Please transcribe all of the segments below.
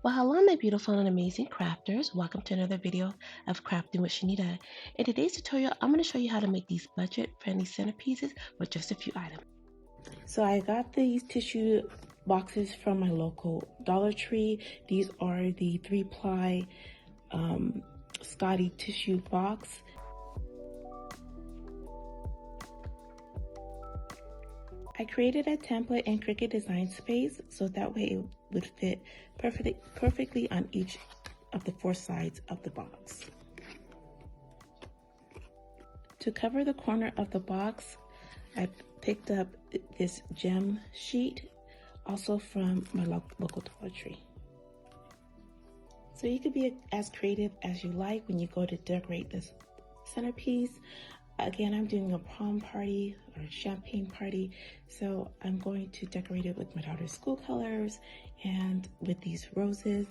Well, hello, my beautiful and amazing crafters. Welcome to another video of Crafting with Shaneda. In today's tutorial, I'm going to show you how to make these budget-friendly centerpieces with just a few items. So I got these tissue boxes from my local Dollar Tree. These are the 3-ply Scotty tissue box. I created a template in Cricut Design Space so that way it would fit perfectly on each of the 4 sides of the box. To cover the corner of the box, I picked up this gem sheet, also from my local Dollar Tree. So you could be as creative as you like when you go to decorate this centerpiece. Again, I'm doing a prom party or a champagne party, so I'm going to decorate it with my daughter's school colors and with these roses.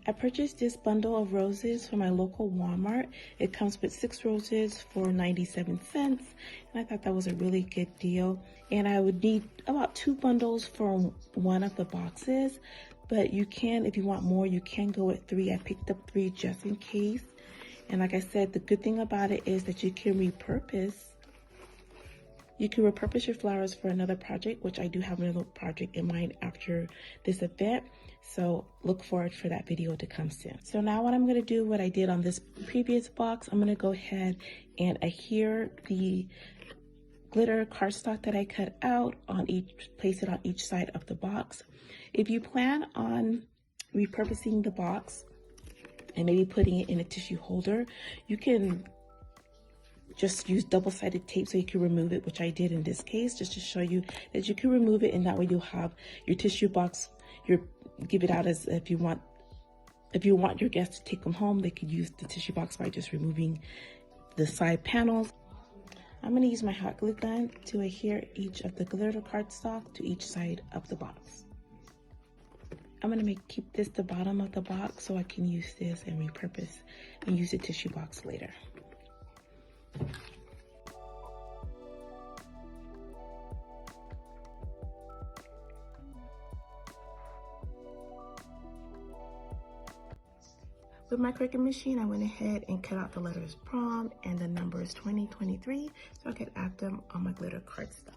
I purchased this bundle of roses from my local Walmart. It comes with 6 roses for 97 cents, and I thought that was a really good deal. And I would need about 2 bundles for one of the boxes, but you can, if you want more, you can go with 3. I picked up 3 just in case. And like I said, the good thing about it is that you can repurpose your flowers for another project, which I do have another project in mind after this event. So look forward for that video to come soon. So now what I'm going to do, what I did on this previous box, I'm going to go ahead and adhere the glitter cardstock that I cut out on place it on each side of the box. If you plan on repurposing the box and maybe putting it in a tissue holder, you can just use double-sided tape so you can remove it, which I did in this case, just to show you that you can remove it, and that way you'll have your tissue box. Give it out as if you want your guests to take them home, they could use the tissue box by just removing the side panels. I'm going to use my hot glue gun to adhere each of the glitter cardstock to each side of the box. I'm going to keep this the bottom of the box so I can use this and repurpose and use the tissue box later. With my Cricut machine, I went ahead and cut out the letters prom and the numbers 2023 so I could add them on my glitter cardstock.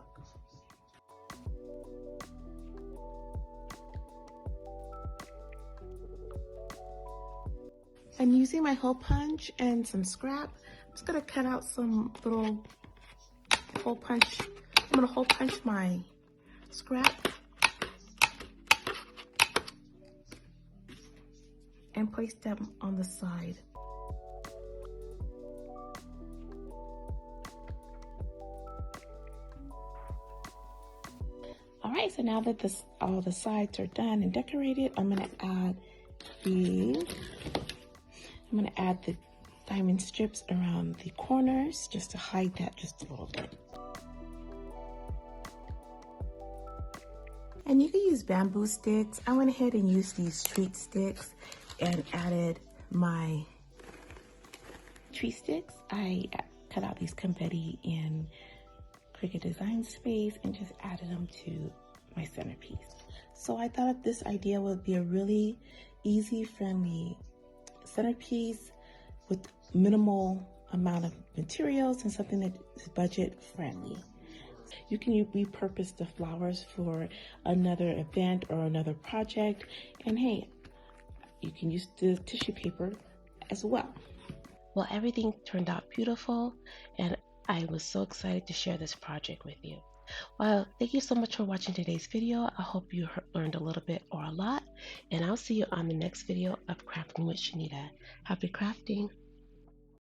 I'm using my hole punch and some scrap. I'm just gonna cut out some little hole punch. I'm gonna hole punch my scrap and place them on the side. All right, so now that all the sides are done and decorated, I'm gonna add the diamond strips around the corners just to hide that just a little bit. And you can use bamboo sticks. I went ahead and used these treat sticks and added my treat sticks. I cut out these confetti in Cricut Design Space and just added them to my centerpiece. So I thought this idea would be a really easy, friendly centerpiece with minimal amount of materials and something that is budget friendly. You can repurpose the flowers for another event or another project, and hey, you can use the tissue paper as well. Well, everything turned out beautiful, and I was so excited to share this project with you. Well, thank you so much for watching today's video. I hope you learned a little bit or a lot, and I'll see you on the next video of Crafting with Shaneda. Happy crafting!